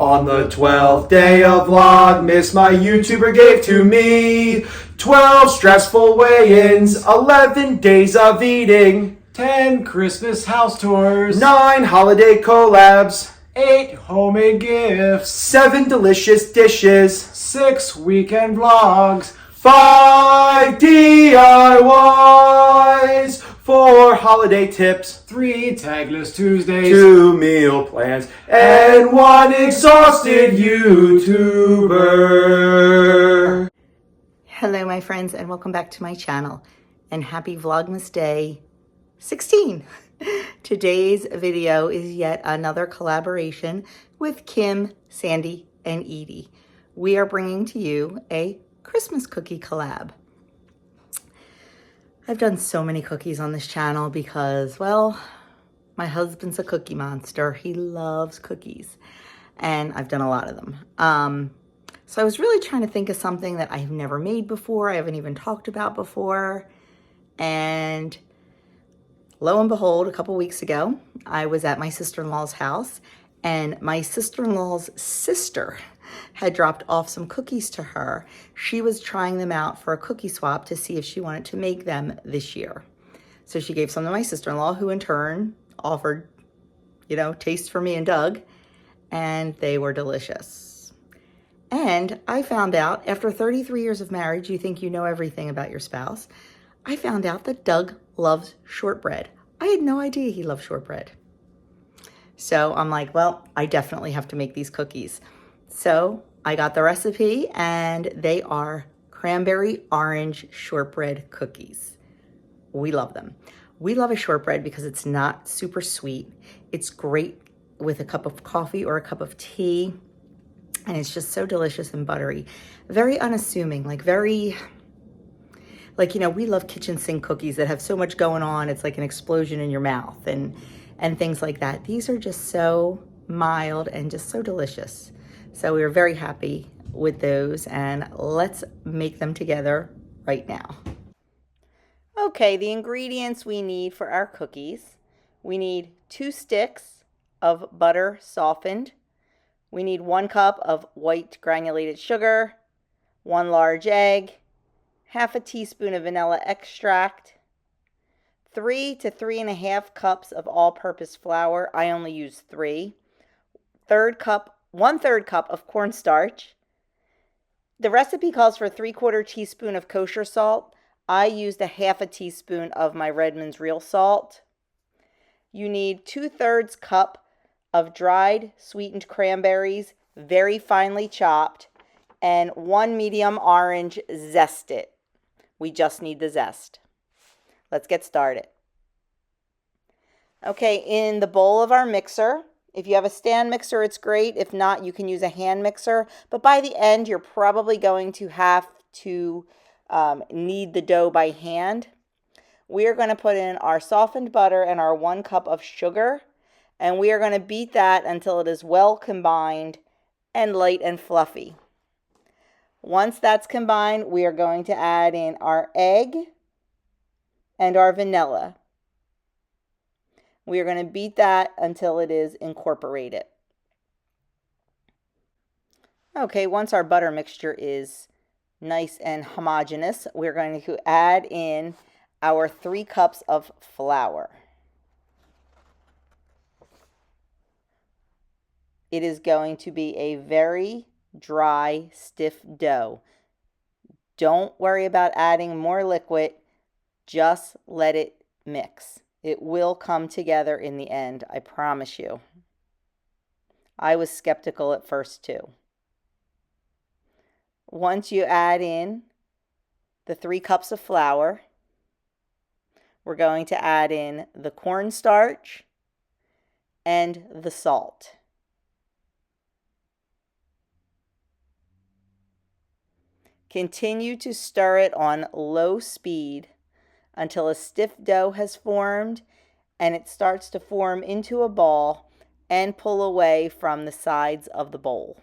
On the 12th day of Vlogmas, my YouTuber gave to me 12 stressful weigh-ins, 11 days of eating, 10 Christmas house tours, 9 holiday collabs, 8 homemade gifts, 7 delicious dishes, 6 weekend vlogs, 5 DIYs, 4 holiday tips, 3 tagless Tuesdays, 2 meal plans, and 1 exhausted YouTuber. Hello my friends and welcome back to my channel and happy Vlogmas Day 16. Today's video is yet another collaboration with Kim, Sandy, and Edie. We are bringing to you a Christmas cookie collab. I've done so many cookies on this channel because, well, my husband's a cookie monster. He loves cookies and I've done a lot of them. So I was really trying to think of something that I've never made before, I haven't even talked about before. And lo and behold, a couple weeks ago, I was at my sister-in-law's house and my sister-in-law's sister had dropped off some cookies to her. She was trying them out for a cookie swap to see if she wanted to make them this year. So she gave some to my sister-in-law, who in turn offered, taste for me and Doug, and they were delicious. And I found out, after 33 years of marriage, you think you know everything about your spouse. I found out that Doug loves shortbread. I had no idea he loved shortbread. So I'm like, well, I definitely have to make these cookies. So I got the recipe and they are cranberry orange shortbread cookies. We love them. We love a shortbread because it's not super sweet. It's great with a cup of coffee or a cup of tea. And it's just so delicious and buttery. Very unassuming, we love kitchen sink cookies that have so much going on. It's like an explosion in your mouth and things like that. These are just so mild and just so delicious. So we were very happy with those and let's make them together right now. Okay, the ingredients we need for our cookies. We need 2 sticks of butter softened. We need 1 cup of white granulated sugar, 1 large egg, half a teaspoon of vanilla extract, 3 to 3.5 cups of all-purpose flour. I only use 3. 1/3 cup of cornstarch. The recipe calls for a 3/4 teaspoon of kosher salt. I used a half a teaspoon of my Redmond's real salt. You need 2/3 cup of dried sweetened cranberries, very finely chopped, and 1 medium orange zested. We just need the zest. Let's get started. Okay, in the bowl of our mixer, if you have a stand mixer, it's great. If not, you can use a hand mixer. But by the end, you're probably going to have to knead the dough by hand. We are going to put in our softened butter and our 1 cup of sugar. And we are going to beat that until it is well combined and light and fluffy. Once that's combined, we are going to add in our egg and our vanilla. We are going to beat that until it is incorporated. Okay, once our butter mixture is nice and homogeneous, we're going to add in our 3 cups of flour. It is going to be a very dry, stiff dough. Don't worry about adding more liquid. Just let it mix. It will come together in the end, I promise you. I was skeptical at first too. Once you add in the 3 cups of flour, we're going to add in the cornstarch and the salt. Continue to stir it on low speed until a stiff dough has formed and it starts to form into a ball and pull away from the sides of the bowl.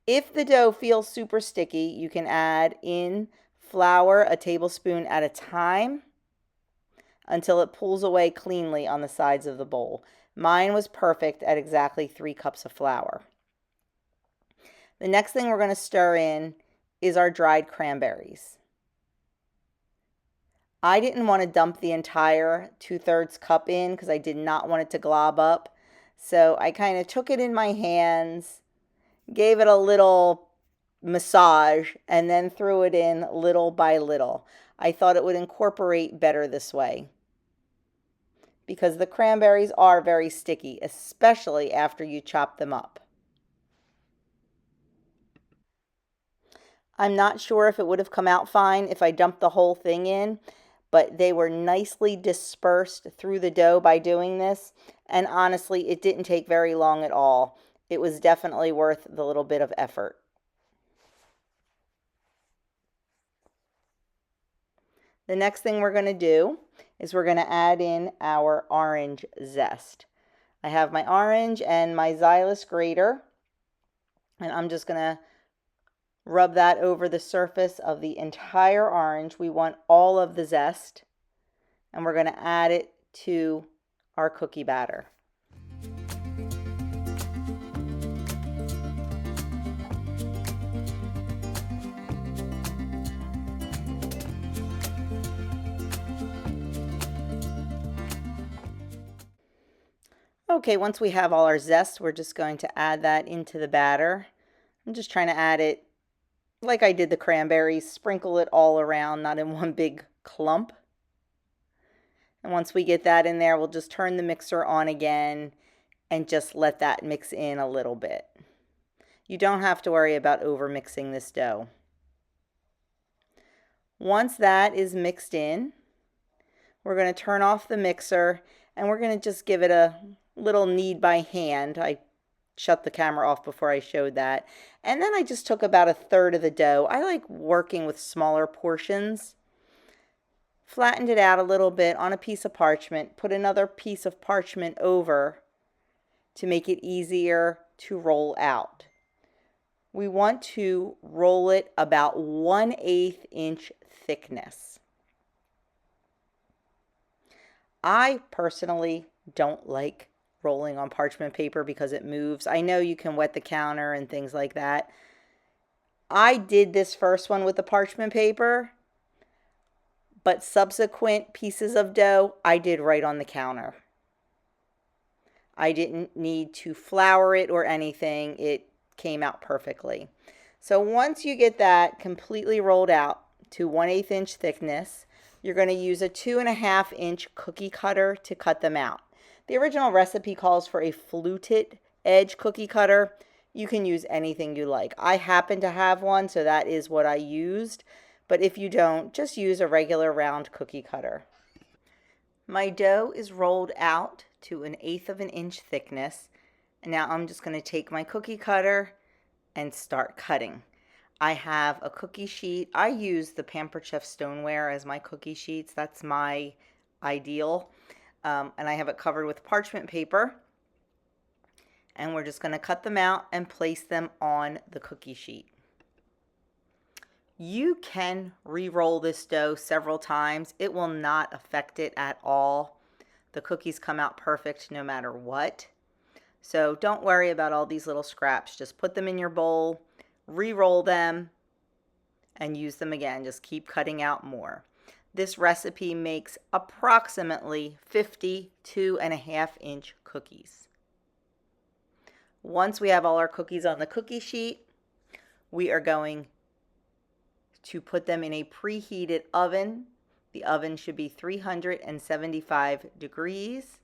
If the dough feels super sticky, you can add in flour a tablespoon at a time until it pulls away cleanly on the sides of the bowl. Mine was perfect at exactly 3 cups of flour. The next thing we're going to stir in is our dried cranberries. I didn't want to dump the entire 2/3 cup in because I did not want it to glob up. So I kind of took it in my hands, gave it a little massage, and then threw it in little by little. I thought it would incorporate better this way because the cranberries are very sticky, especially after you chop them up. I'm not sure if it would have come out fine if I dumped the whole thing in, but they were nicely dispersed through the dough by doing this, and honestly, it didn't take very long at all. It was definitely worth the little bit of effort. The next thing we're going to do is we're going to add in our orange zest. I have my orange and my Xylus grater, and I'm just going to rub that over the surface of the entire orange. We want all of the zest, and we're going to add it to our cookie batter. Okay, once we have all our zest, we're just going to add that into the batter. I'm just trying to add it like I did the cranberries, sprinkle it all around, not in one big clump. And once we get that in there, we'll just turn the mixer on again and just let that mix in a little bit. You don't have to worry about over mixing this dough. Once that is mixed in, we're going to turn off the mixer and we're going to just give it a little knead by hand. I shut the camera off before I showed that. And then I just took about 1/3 of the dough. I like working with smaller portions. Flattened it out a little bit on a piece of parchment. Put another piece of parchment over to make it easier to roll out. We want to roll it about 1/8 inch thickness. I personally don't like rolling on parchment paper because it moves. I know you can wet the counter and things like that. I did this first one with the parchment paper, but subsequent pieces of dough I did right on the counter. I didn't need to flour it or anything. It came out perfectly. So once you get that completely rolled out to 1/8 inch thickness, you're going to use a 2.5 inch cookie cutter to cut them out. The original recipe calls for a fluted edge cookie cutter. You can use anything you like. I happen to have one, so that is what I used. But if you don't, just use a regular round cookie cutter. My dough is rolled out to 1/8 inch thickness. And now I'm just going to take my cookie cutter and start cutting. I have a cookie sheet. I use the Pampered Chef stoneware as my cookie sheets. That's my ideal. And I have it covered with parchment paper. And we're just going to cut them out and place them on the cookie sheet. You can re-roll this dough several times. It will not affect it at all. The cookies come out perfect no matter what. So don't worry about all these little scraps. Just put them in your bowl, re-roll them, and use them again. Just keep cutting out more. This recipe makes approximately 52.5 inch cookies. Once we have all our cookies on the cookie sheet, we are going to put them in a preheated oven. The oven should be 375 degrees.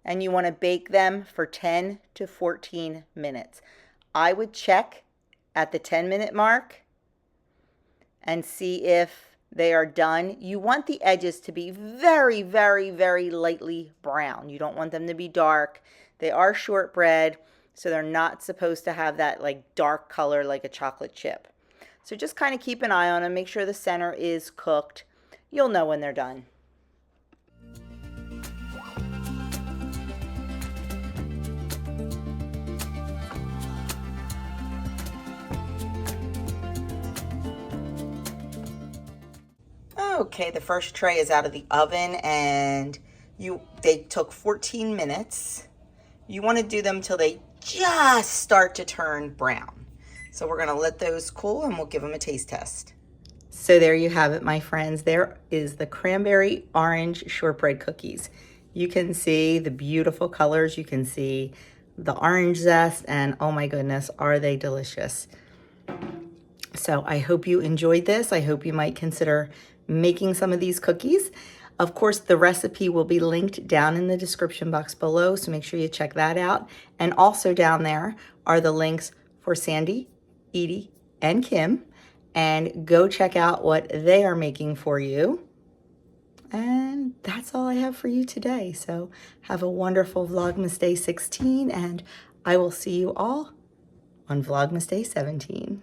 And you want to bake them for 10 to 14 minutes. I would check at the 10-minute mark and see if they are done. You want the edges to be very, very, very lightly brown. You don't want them to be dark. They are shortbread, so they're not supposed to have that like dark color like a chocolate chip. So just kind of keep an eye on them. Make sure the center is cooked. You'll know when they're done. Okay, the first tray is out of the oven and they took 14 minutes. You want to do them till they just start to turn brown. So we're going to let those cool and we'll give them a taste test. So there you have it, my friends. There is the cranberry orange shortbread cookies. You can see the beautiful colors. You can see the orange zest, and oh my goodness, are they delicious. So I hope you enjoyed this. I hope you might consider making some of these cookies. Of course, the recipe will be linked down in the description box below, so make sure you check that out. And also down there are the links for Sandy, Edie, and Kim. And go check out what they are making for you. And that's all I have for you today. So have a wonderful Vlogmas Day 16, and I will see you all on Vlogmas Day 17.